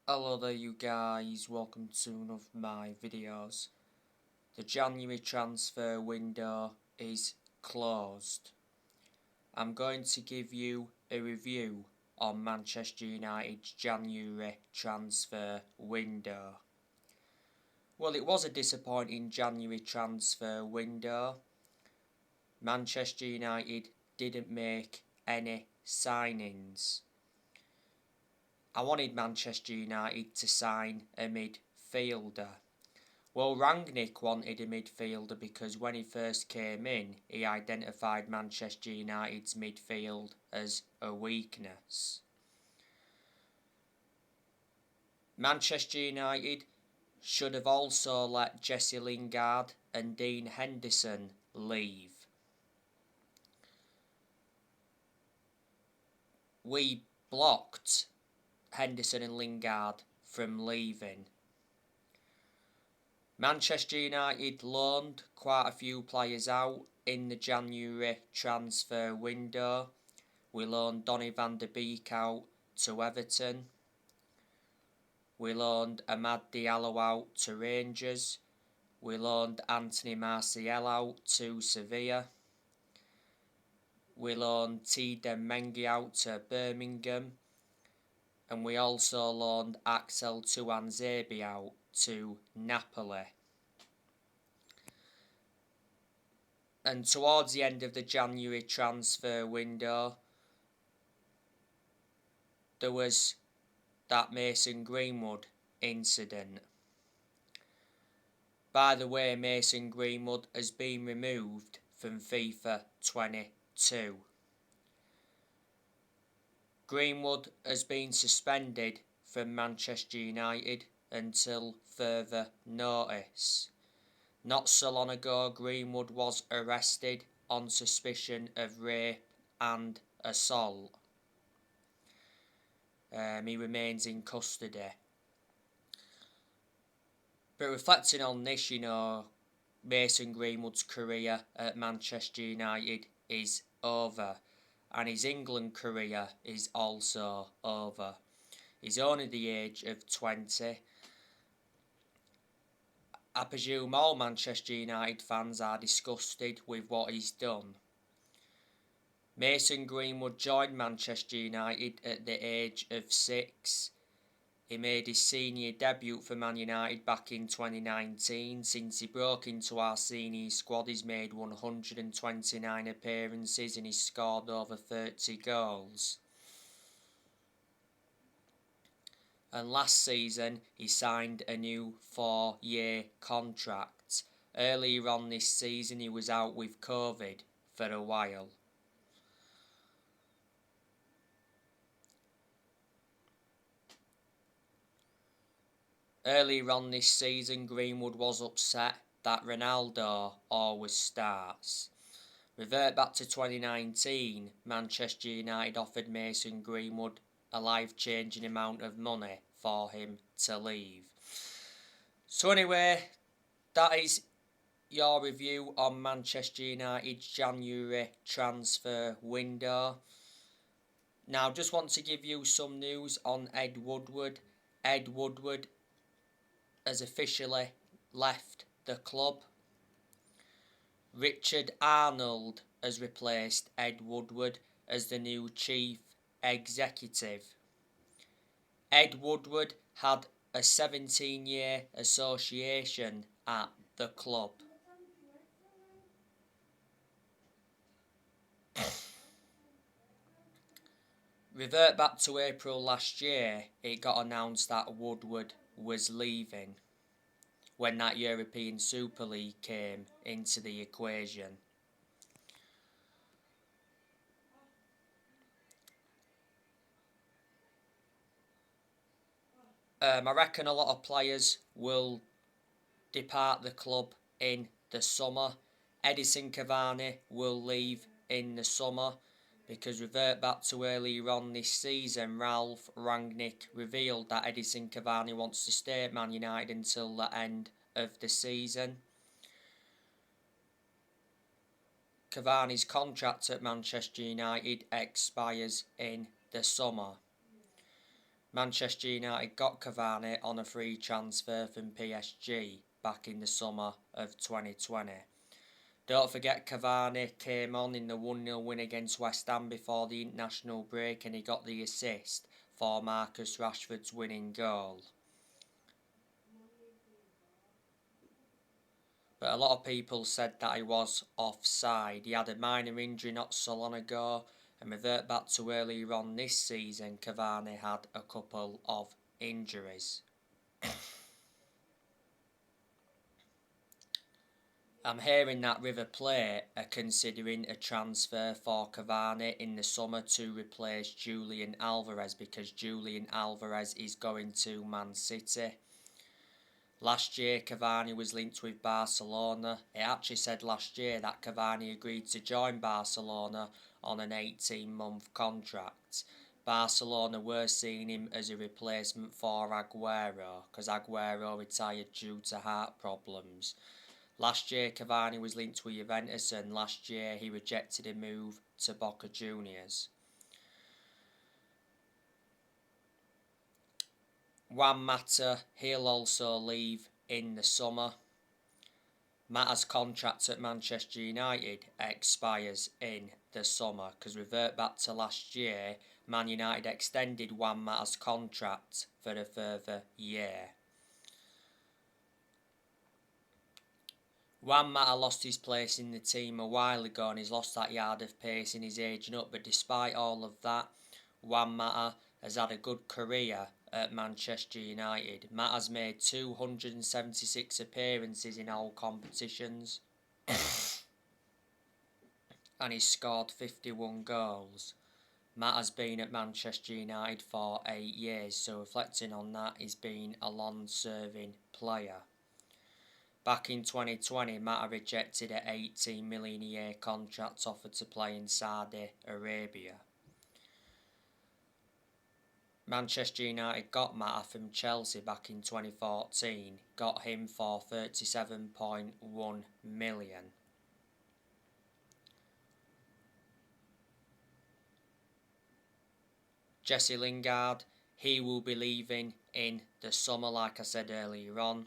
Hello there you guys, welcome to one of my videos. The January transfer window is closed. I'm going to give you a review on Manchester United's January transfer window. Well, it was a disappointing January transfer window. Manchester United didn't make any signings. I wanted Manchester United to sign a midfielder. Well, Rangnick wanted a midfielder because when he first came in, he identified Manchester United's midfield as a weakness. Manchester United should have also let Jesse Lingard and Dean Henderson leave. We blocked Henderson and Lingard from leaving. Manchester United loaned quite a few players out in the January transfer window. We loaned Donny van de Beek out to Everton. We loaned Amad Diallo out to Rangers. We loaned Anthony Martial out to Sevilla. We loaned Tiden Mengi out to Birmingham. And we also loaned Axel Tuanzebe out to Napoli. And towards the end of the January transfer window, there was that Mason Greenwood incident. By the way, Mason Greenwood has been removed from FIFA 22. Greenwood has been suspended from Manchester United until further notice. Not so long ago, Greenwood was arrested on suspicion of rape and assault. He remains in custody. But reflecting on this, Mason Greenwood's career at Manchester United is over. And his England career is also over. He's only the age of 20. I presume all Manchester United fans are disgusted with what he's done. Mason Greenwood joined Manchester United at the age of 6. He made his senior debut for Man United back in 2019. Since he broke into our senior squad, he's made 129 appearances and he's scored over 30 goals. And last season, he signed a new 4-year contract. Earlier on this season, he was out with COVID for a while. Earlier on this season, Greenwood was upset that Ronaldo always starts. Revert back to 2019, Manchester United offered Mason Greenwood a life-changing amount of money for him to leave. So anyway, that is your review on Manchester United's January transfer window. Now, just want to give you some news on Ed Woodward. Ed Woodward has officially left the club. Richard Arnold has replaced Ed Woodward as the new chief executive. Ed Woodward had a 17-year association at the club. Revert back to April last year, it got announced that Woodward was leaving when that European Super League came into the equation. I reckon a lot of players will depart the club in the summer. Edison Cavani will leave in the summer because revert back to earlier on this season, Ralph Rangnick revealed that Edison Cavani wants to stay at Man United until the end of the season. Cavani's contract at Manchester United expires in the summer. Manchester United got Cavani on a free transfer from PSG back in the summer of 2020. Don't forget Cavani came on in the 1-0 win against West Ham before the international break, and he got the assist for Marcus Rashford's winning goal. But a lot of people said that he was offside. He had a minor injury not so long ago, and revert back to earlier on this season, Cavani had a couple of injuries. I'm hearing that River Plate are considering a transfer for Cavani in the summer to replace Julian Alvarez, because Julian Alvarez is going to Man City. Last year, Cavani was linked with Barcelona. It actually said last year that Cavani agreed to join Barcelona on an 18-month contract. Barcelona were seeing him as a replacement for Aguero, because Aguero retired due to heart problems. Last year, Cavani was linked with Juventus, and last year he rejected a move to Boca Juniors. Juan Mata, he'll also leave in the summer. Mata's contract at Manchester United expires in the summer, because revert back to last year, Man United extended Juan Mata's contract for a further year. Juan Mata lost his place in the team a while ago, and he's lost that yard of pace in his aging up, but despite all of that, Juan Mata has had a good career at Manchester United. Mata's made 276 appearances in all competitions and he's scored 51 goals. Mata's been at Manchester United for 8 years, so reflecting on that, he's been a long-serving player. Back in 2020, Mata rejected an 18 million a year contract offered to play in Saudi Arabia. Manchester United got Mata from Chelsea back in 2014, got him for 37.1 million. Jesse Lingard, he will be leaving in the summer, like I said earlier on.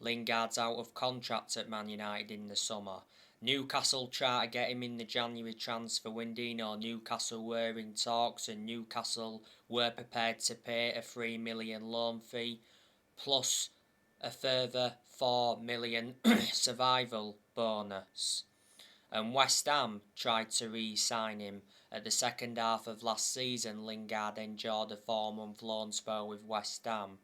Lingard's out of contract at Man United in the summer. Newcastle try to get him in the January transfer window. Newcastle were in talks, and Newcastle were prepared to pay a £3 million loan fee plus a further £4 million survival bonus. And West Ham tried to re-sign him. At the second half of last season, Lingard enjoyed a 4-month loan spell with West Ham.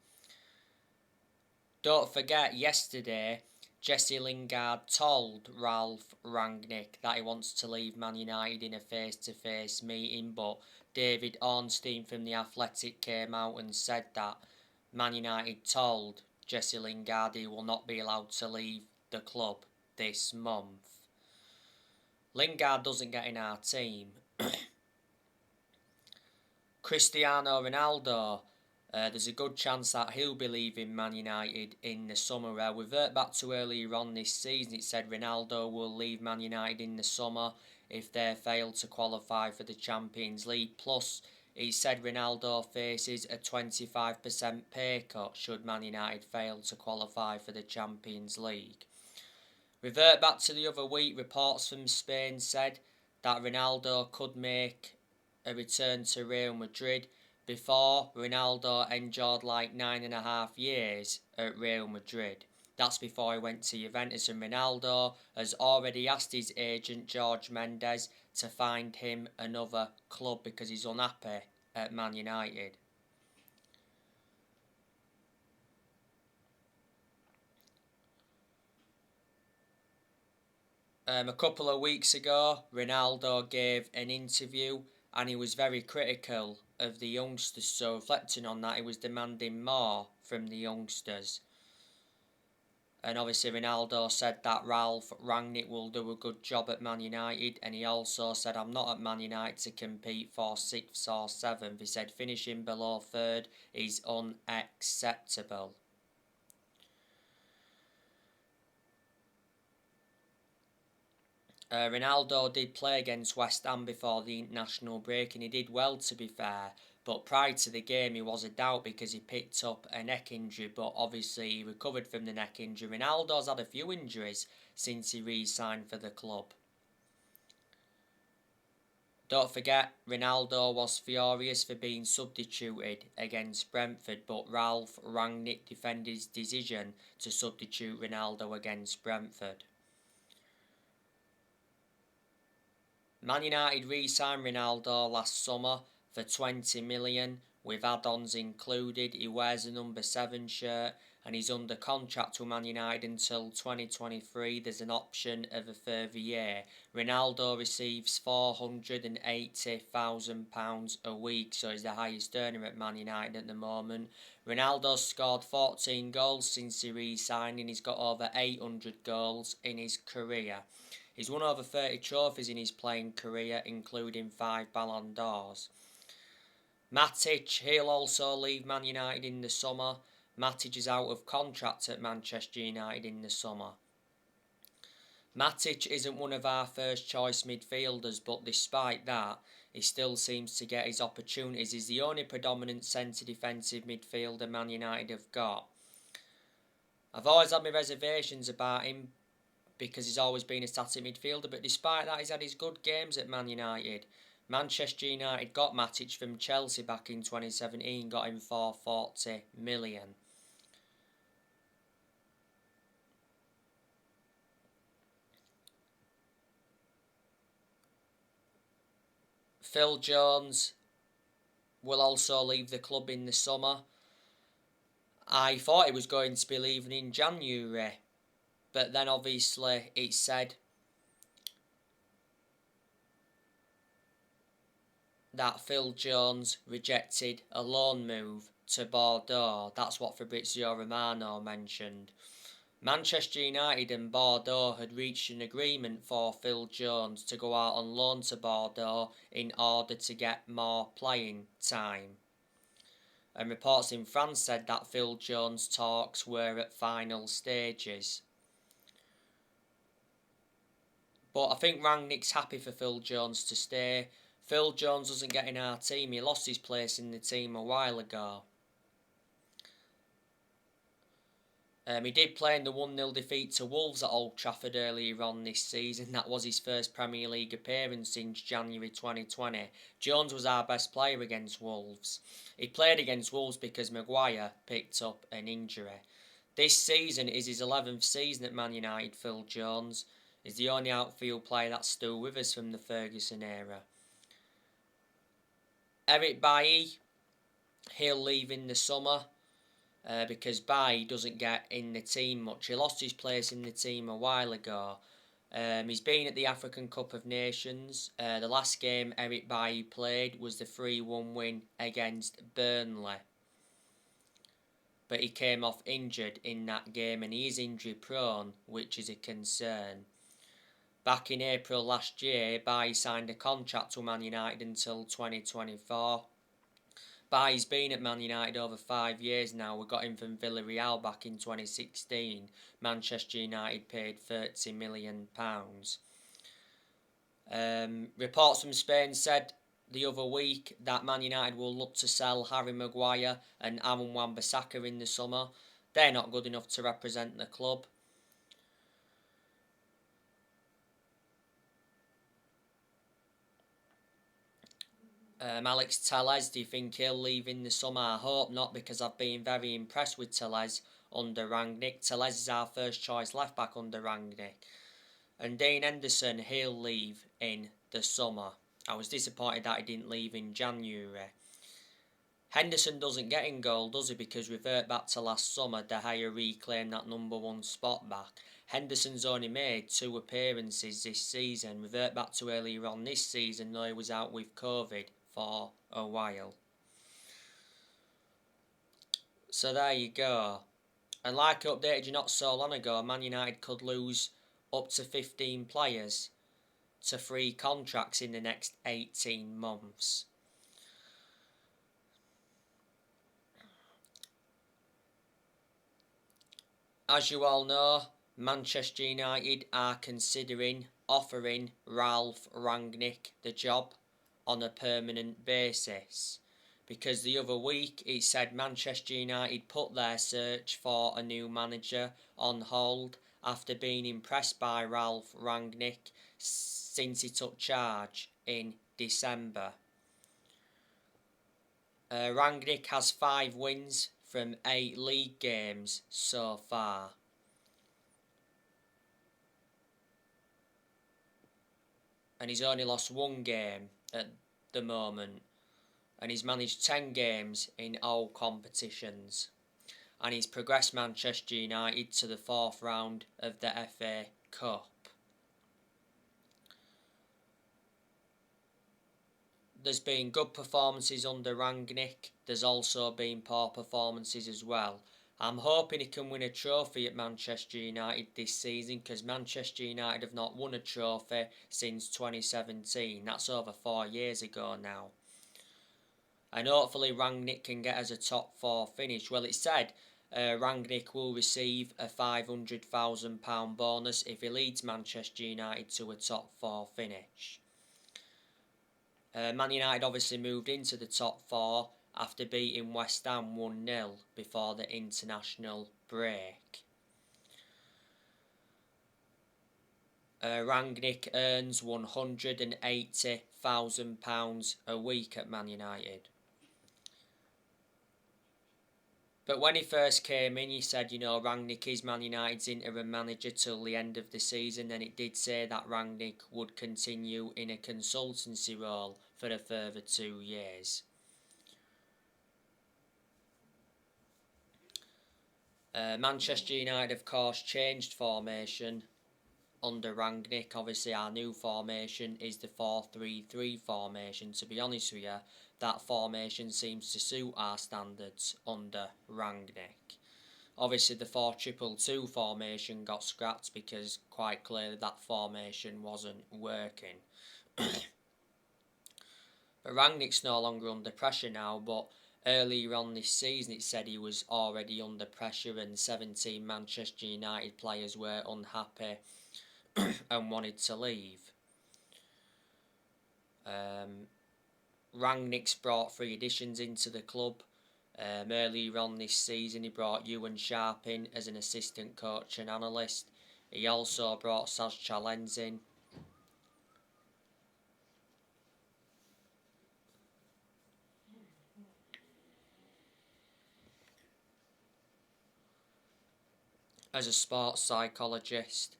Don't forget, yesterday, Jesse Lingard told Ralph Rangnick that he wants to leave Man United in a face-to-face meeting, but David Ornstein from The Athletic came out and said that Man United told Jesse Lingard he will not be allowed to leave the club this month. Lingard doesn't get in our team. Cristiano Ronaldo, there's a good chance that he'll be leaving Man United in the summer. We revert back to earlier on this season, it said Ronaldo will leave Man United in the summer if they fail to qualify for the Champions League. Plus, he said Ronaldo faces a 25% pay cut should Man United fail to qualify for the Champions League. Revert back to the other week, reports from Spain said that Ronaldo could make a return to Real Madrid. Before, Ronaldo endured like 9.5 years at Real Madrid. That's before he went to Juventus, and Ronaldo has already asked his agent Jorge Mendes to find him another club because he's unhappy at Man United. A couple of weeks ago, Ronaldo gave an interview and he was very critical of the youngsters, so reflecting on that, he was demanding more from the youngsters. And obviously Ronaldo said that Ralph Rangnick will do a good job at Man United, and he also said, I'm not at Man United to compete for 6th or 7th. He said finishing below 3rd is unacceptable. Ronaldo did play against West Ham before the international break, and he did well, to be fair, But prior to the game, he was a doubt because he picked up a neck injury, but obviously he recovered from the neck injury. Ronaldo's had a few injuries since he re-signed for the club. Don't forget, Ronaldo was furious for being substituted against Brentford, but Ralph Rangnick defended his decision to substitute Ronaldo against Brentford. Man United re-signed Ronaldo last summer for 20 million with add-ons included. He wears a number 7 shirt and he's under contract with Man United until 2023. There's an option of a further year. Ronaldo receives £480,000 a week, so he's the highest earner at Man United at the moment. Ronaldo's scored 14 goals since he re-signed and he's got over 800 goals in his career. He's won over 30 trophies in his playing career, including 5 Ballon d'Ors. Matic, he'll also leave Man United in the summer. Matic is out of contract at Manchester United in the summer. Matic isn't one of our first choice midfielders, but despite that, he still seems to get his opportunities. He's the only predominant centre defensive midfielder Man United have got. I've always had my reservations about him because he's always been a static midfielder, but despite that, he's had his good games at Man United. Manchester United got Matic from Chelsea back in 2017, got him for 40 million. Phil Jones will also leave the club in the summer. I thought he was going to be leaving in January, but then obviously it said that Phil Jones rejected a loan move to Bordeaux. That's what Fabrizio Romano mentioned. Manchester United and Bordeaux had reached an agreement for Phil Jones to go out on loan to Bordeaux in order to get more playing time. And reports in France said that Phil Jones' talks were at final stages. But I think Rangnick's happy for Phil Jones to stay. Phil Jones doesn't get in our team. He lost his place in the team a while ago. He did play in the 1-0 defeat to Wolves at Old Trafford earlier on this season. That was his first Premier League appearance since January 2020. Jones was our best player against Wolves. He played against Wolves because Maguire picked up an injury. This season is his 11th season at Man United. Phil Jones is the only outfield player that's still with us from the Ferguson era. Eric Bailly, he'll leave in the summer. Because Bailly doesn't get in the team much. He lost his place in the team a while ago. He's been at the African Cup of Nations. The last game Eric Bailly played was the 3-1 win against Burnley. But he came off injured in that game and he is injury prone, which is a concern. Back in April last year, Bailly signed a contract with Man United until 2024. Bailly's been at Man United over 5 years now. We got him from Villarreal back in 2016. Manchester United paid £30 million. Reports from Spain said the other week that Man United will look to sell Harry Maguire and Aaron Wan-Bissaka in the summer. They're not good enough to represent the club. Alex Telles, do you think he'll leave in the summer? I hope not, because I've been very impressed with Telles under Rangnick. Telles is our first choice left back under Rangnick. And Dean Henderson, he'll leave in the summer. I was disappointed that he didn't leave in January. Henderson doesn't get in goal, does he? Because revert back to last summer, De Gea reclaimed that number 1 spot back. Henderson's only made 2 appearances this season. Revert back to earlier on this season, though he was out with COVID for a while. So there you go. And like I updated you not so long ago, Man United could lose up to 15 players to free contracts in the next 18 months. As you all know, Manchester United are considering offering Ralph Rangnick the job on a permanent basis. because the other week it said Manchester United put their search for a new manager on hold after being impressed by Ralph Rangnick since he took charge in December. Rangnick has 5 wins from 8 league games so far. And he's only lost 1 game at the moment. And he's managed 10 games in all competitions. And he's progressed Manchester United to the 4th round of the FA Cup. There's been good performances under Rangnick. There's also been poor performances as well. I'm hoping he can win a trophy at Manchester United this season, because Manchester United have not won a trophy since 2017. That's over 4 years ago now. And hopefully Rangnick can get us a top 4 finish. Well, it said Rangnick will receive a £500,000 bonus if he leads Manchester United to a top 4 finish. Man United obviously moved into the top 4 after beating West Ham 1-0 before the international break. Rangnick earns £180,000 a week at Man United. But when he first came in, he said, Rangnick is Man United's interim manager till the end of the season, and it did say that Rangnick would continue in a consultancy role for a further 2 years. Manchester United, of course, changed formation under Rangnick. Obviously, our new formation is the 4-3-3 formation. To be honest with you, that formation seems to suit our standards under Rangnick. Obviously, the 4-2-2 formation got scrapped because quite clearly that formation wasn't working. But Rangnick's no longer under pressure now, but earlier on this season it said he was already under pressure and 17 Manchester United players were unhappy and wanted to leave. Rangnick's brought 3 additions into the club. Earlier on this season he brought Ewan Sharp in as an assistant coach and analyst. He also brought Saz Chalens in. As a sports psychologist,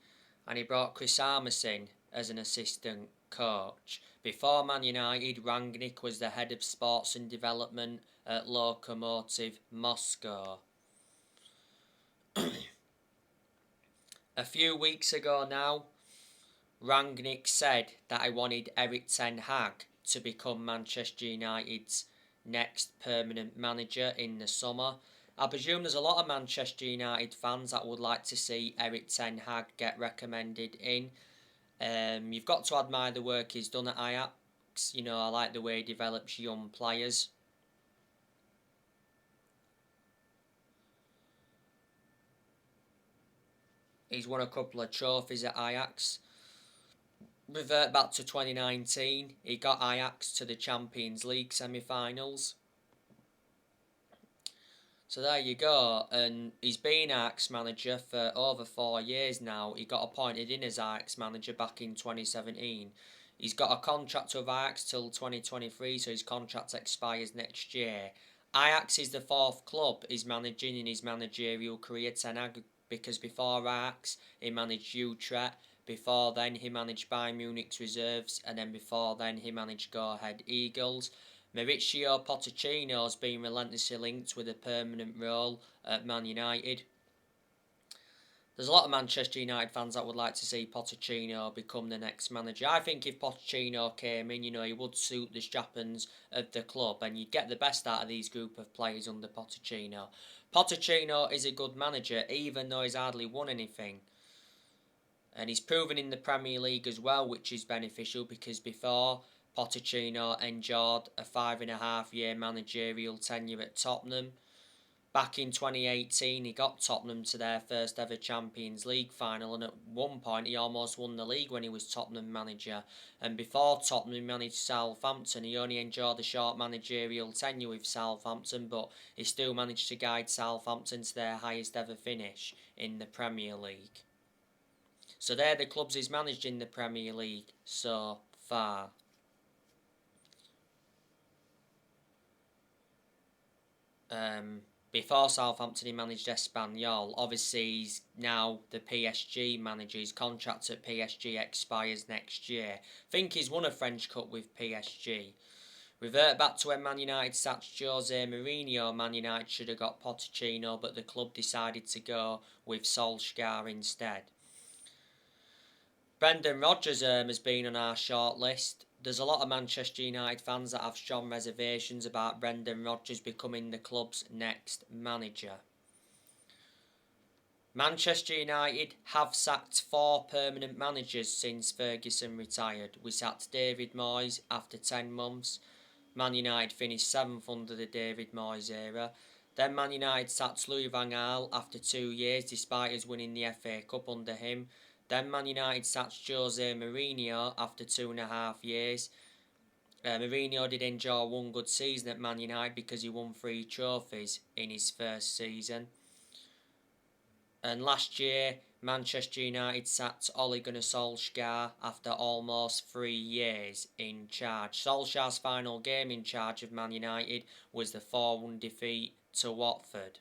and he brought Chris Armas in as an assistant coach. Before Man United, Rangnick was the head of sports and development at Lokomotiv Moscow. A few weeks ago now, Rangnick said that he wanted Erik ten Hag to become Manchester United's next permanent manager in the summer. I presume there's a lot of Manchester United fans that would like to see Erik ten Hag get recommended in. You've got to admire the work he's done at Ajax. I like the way he develops young players. He's won a couple of trophies at Ajax. Revert back to 2019, he got Ajax to the Champions League semi-finals. So there you go, and he's been Ajax manager for over 4 years now. He got appointed in as Ajax manager back in 2017. He's got a contract with Ajax till 2023, so his contract expires next year. Ajax is the 4th club he's managing in his managerial career, ten Hag, because before Ajax he managed Utrecht, before then he managed Bayern Munich's reserves, and then before then he managed Go Ahead Eagles. Mauricio Pochettino has been relentlessly linked with a permanent role at Man United. There's a lot of Manchester United fans that would like to see Pochettino become the next manager. I think if Pochettino came in, he would suit the strappings of the club, and you'd get the best out of these group of players under Pochettino. Pochettino is a good manager, even though he's hardly won anything. And he's proven in the Premier League as well, which is beneficial, because before Pochettino endured a 5.5-year managerial tenure at Tottenham. Back in 2018, he got Tottenham to their first ever Champions League final, and at one point he almost won the league when he was Tottenham manager. And before Tottenham managed Southampton, he only enjoyed a short managerial tenure with Southampton, but he still managed to guide Southampton to their highest ever finish in the Premier League. So they're the clubs he's managed in the Premier League so far. Before Southampton, he managed Espanyol. Obviously, he's now the PSG manager. His contract at PSG expires next year. I think he's won a French Cup with PSG. Revert back to when Man United sacked Jose Mourinho. Man United should have got Pochettino, but the club decided to go with Solskjaer instead. Brendan Rodgers has been on our short list. There's a lot of Manchester United fans that have strong reservations about Brendan Rodgers becoming the club's next manager. Manchester United have sacked 4 permanent managers since Ferguson retired. We sacked David Moyes after 10 months. Man United finished 7th under the David Moyes era. Then Man United sacked Louis van Gaal after 2 years, despite us winning the FA Cup under him. Then Man United sacked Jose Mourinho after 2.5 years. Mourinho did enjoy one good season at Man United because he won 3 trophies in his first season. And last year, Manchester United sacked Ole Gunnar Solskjaer after almost 3 years in charge. Solskjaer's final game in charge of Man United was the 4-1 defeat to Watford.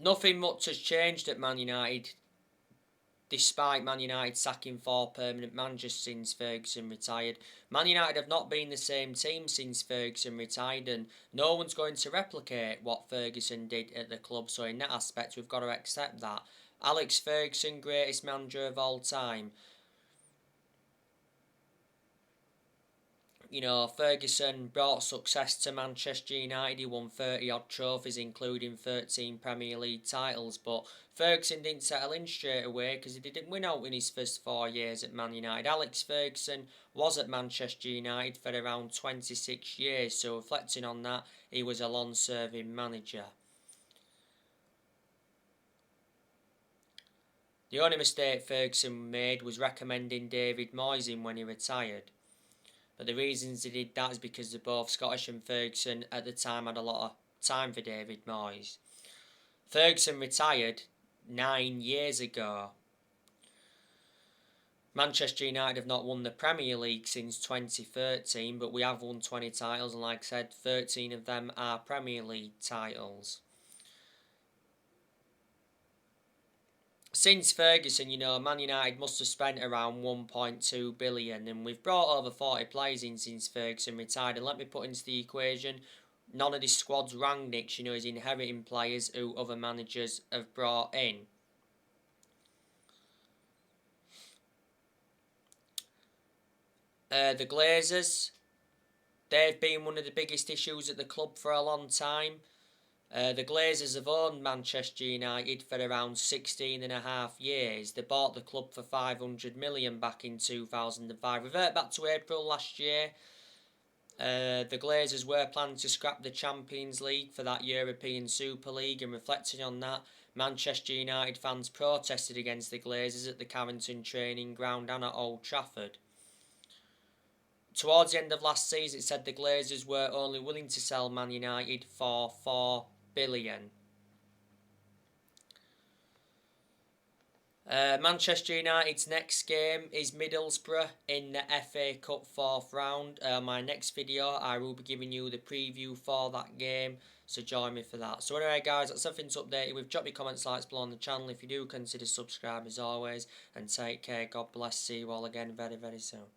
Nothing much has changed at Man United, despite Man United sacking 4 permanent managers since Ferguson retired. Man United have not been the same team since Ferguson retired, and no one's going to replicate what Ferguson did at the club, so in that aspect we've got to accept that. Alex Ferguson, greatest manager of all time. You know, Ferguson brought success to Manchester United. He won 30-odd trophies, including 13 Premier League titles. But Ferguson didn't settle in straight away because he didn't win out in his first 4 years at Man United. Alex Ferguson was at Manchester United for around 26 years. So reflecting on that, he was a long-serving manager. The only mistake Ferguson made was recommending David Moyes in when he retired. But the reasons he did that is because they're both Scottish, and Ferguson at the time had a lot of time for David Moyes. Ferguson retired 9 years ago. Manchester United have not won the Premier League since 2013, but we have won 20 titles, and like I said, 13 of them are Premier League titles. Since Ferguson, you know, Man United must have spent around 1.2 billion, and we've brought over 40 players in since Ferguson retired. And let me put into the equation, none of this squad's Rangnick's, you know, he's inheriting players who other managers have brought in. The Glazers, they've been one of the biggest issues at the club for a long time. The Glazers have owned Manchester United for around 16.5 years. They bought the club for 500 million back in 2005. Revert back to April last year. The Glazers were planning to scrap the Champions League for that European Super League, and reflecting on that, Manchester United fans protested against the Glazers at the Carrington training ground and at Old Trafford. Towards the end of last season, it said the Glazers were only willing to sell Man United for $4 billion. Manchester United's next game is Middlesbrough in the FA Cup 4th round. My next video, I will be giving you the preview for that game, so join me for that. So anyway guys, that's something to update you with. Drop your comments, likes below on the channel if you do, consider subscribing as always, and take care. God bless. See you all again very, very soon.